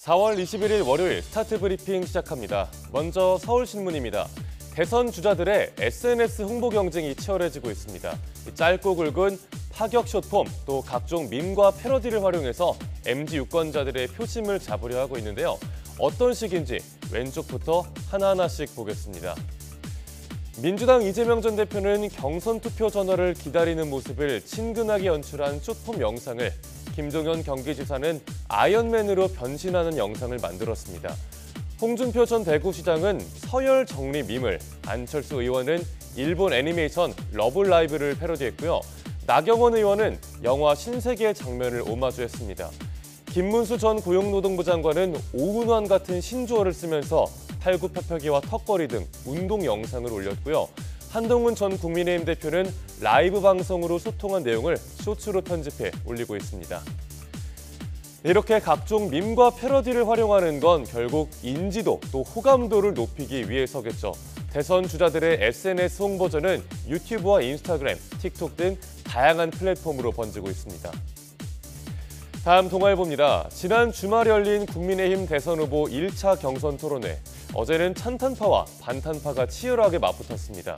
4월 21일 월요일 스타트 브리핑 시작합니다. 먼저 서울신문입니다. 대선 주자들의 SNS 홍보 경쟁이 치열해지고 있습니다. 짧고 굵은 파격 숏폼, 또 각종 밈과 패러디를 활용해서 MZ 유권자들의 표심을 잡으려 하고 있는데요. 어떤 식인지 왼쪽부터 하나하나씩 보겠습니다. 민주당 이재명 전 대표는 경선 투표 전화를 기다리는 모습을 친근하게 연출한 숏폼 영상을 김종현 경기지사는 아이언맨으로 변신하는 영상을 만들었습니다. 홍준표 전 대구시장은 서열 정리 밈을, 안철수 의원은 일본 애니메이션 러블라이브를 패러디했고요. 나경원 의원은 영화 신세계의 장면을 오마주했습니다. 김문수 전 고용노동부 장관은 오운환 같은 신조어를 쓰면서 팔굽혀펴기와 턱걸이 등 운동 영상을 올렸고요. 한동훈 전 국민의힘 대표는 라이브 방송으로 소통한 내용을 쇼츠로 편집해 올리고 있습니다. 이렇게 각종 밈과 패러디를 활용하는 건 결국 인지도 또 호감도를 높이기 위해서겠죠. 대선 주자들의 SNS 홍보전은 유튜브와 인스타그램, 틱톡 등 다양한 플랫폼으로 번지고 있습니다. 다음 동아일보입니다. 지난 주말 열린 국민의힘 대선 후보 1차 경선 토론회. 어제는 찬탄파와 반탄파가 치열하게 맞붙었습니다.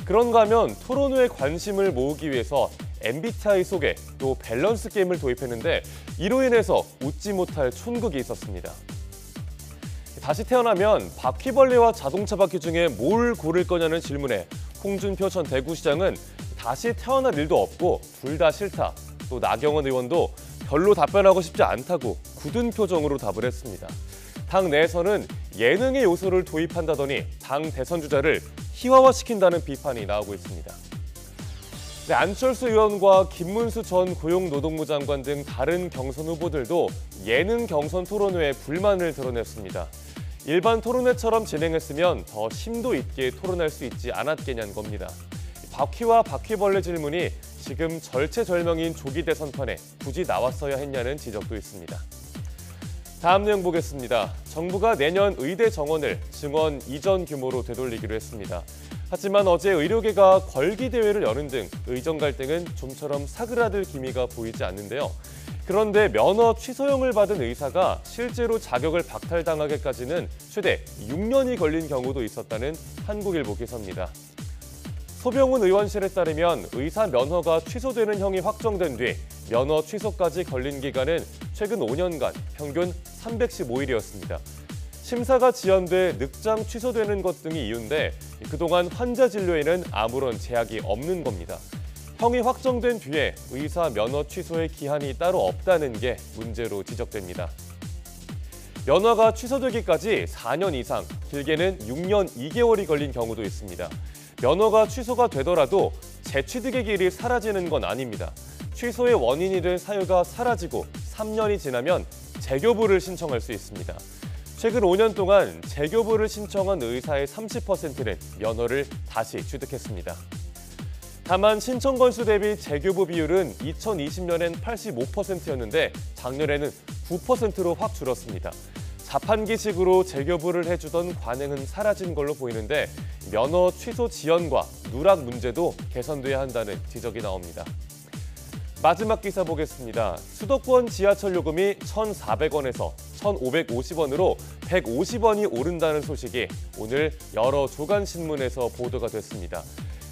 그런가 하면 토론회에 관심을 모으기 위해서 MBTI 소개, 또 밸런스 게임을 도입했는데 이로 인해서 웃지 못할 촌극이 있었습니다. 다시 태어나면 바퀴벌레와 자동차 바퀴 중에 뭘 고를 거냐는 질문에 홍준표 전 대구시장은 다시 태어날 일도 없고 둘 다 싫다. 또 나경원 의원도 별로 답변하고 싶지 않다고 굳은 표정으로 답을 했습니다. 당 내에서는 예능의 요소를 도입한다더니 당 대선 주자를 희화화시킨다는 비판이 나오고 있습니다. 네, 안철수 의원과 김문수 전 고용노동부 장관 등 다른 경선 후보들도 예능 경선 토론회에 불만을 드러냈습니다. 일반 토론회처럼 진행했으면 더 심도 있게 토론할 수 있지 않았겠냐는 겁니다. 바퀴와 바퀴벌레 질문이 지금 절체절명인 조기 대선판에 굳이 나왔어야 했냐는 지적도 있습니다. 다음 내용 보겠습니다. 정부가 내년 의대 정원을 증원 이전 규모로 되돌리기로 했습니다. 하지만 어제 의료계가 걸기대회를 여는 등 의정 갈등은 좀처럼 사그라들 기미가 보이지 않는데요. 그런데 면허 취소형을 받은 의사가 실제로 자격을 박탈당하기까지는 최대 6년이 걸린 경우도 있었다는 한국일보 기사입니다. 소병훈 의원실에 따르면 의사 면허가 취소되는 형이 확정된 뒤 면허 취소까지 걸린 기간은 최근 5년간 평균 315일이었습니다. 심사가 지연돼 늑장 취소되는 것 등이 이유인데 그동안 환자 진료에는 아무런 제약이 없는 겁니다. 형이 확정된 뒤에 의사 면허 취소의 기한이 따로 없다는 게 문제로 지적됩니다. 면허가 취소되기까지 4년 이상, 길게는 6년 2개월이 걸린 경우도 있습니다. 면허가 취소가 되더라도 재취득의 길이 사라지는 건 아닙니다. 취소의 원인이 된 사유가 사라지고 3년이 지나면 재교부를 신청할 수 있습니다. 최근 5년 동안 재교부를 신청한 의사의 30%는 면허를 다시 취득했습니다. 다만 신청 건수 대비 재교부 비율은 2020년엔 85%였는데 작년에는 9%로 확 줄었습니다. 자판기식으로 재교부를 해주던 관행은 사라진 걸로 보이는데 면허 취소 지연과 누락 문제도 개선돼야 한다는 지적이 나옵니다. 마지막 기사 보겠습니다. 수도권 지하철 요금이 1,400원에서 1,550원으로 150원이 오른다는 소식이 오늘 여러 조간신문에서 보도가 됐습니다.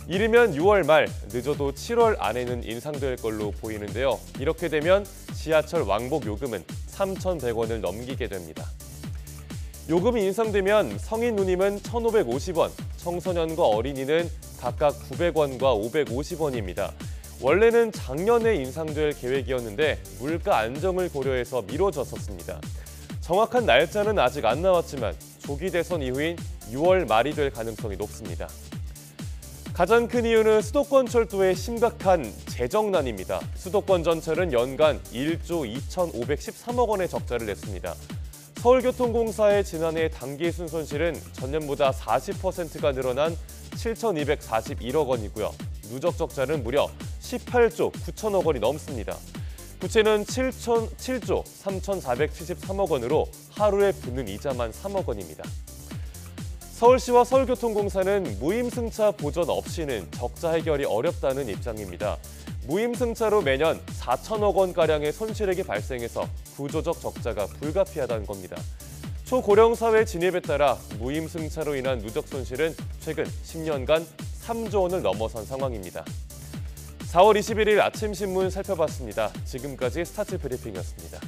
이르면 6월 말, 늦어도 7월 안에는 인상될 걸로 보이는데요. 이렇게 되면 지하철 왕복 요금은 3,100원을 넘기게 됩니다. 요금이 인상되면 성인 누님은 1,550원, 청소년과 어린이는 각각 900원과 550원입니다. 원래는 작년에 인상될 계획이었는데 물가 안정을 고려해서 미뤄졌었습니다. 정확한 날짜는 아직 안 나왔지만 조기 대선 이후인 6월 말이 될 가능성이 높습니다. 가장 큰 이유는 수도권 철도의 심각한 재정난입니다. 수도권 전철은 연간 1조 2,513억 원의 적자를 냈습니다. 서울교통공사의 지난해 당기순 손실은 전년보다 40%가 늘어난 7,241억 원이고요. 누적 적자는 무려 18조 9천억 원이 넘습니다. 부채는 7조 3,473억 원으로 하루에 붙는 이자만 3억 원입니다. 서울시와 서울교통공사는 무임승차 보전 없이는 적자 해결이 어렵다는 입장입니다. 무임승차로 매년 4천억 원가량의 손실액이 발생해서 구조적 적자가 불가피하다는 겁니다. 초고령 사회 진입에 따라 무임승차로 인한 누적 손실은 최근 10년간 3조 원을 넘어선 상황입니다. 4월 21일 아침 신문 살펴봤습니다. 지금까지 스타트 브리핑이었습니다.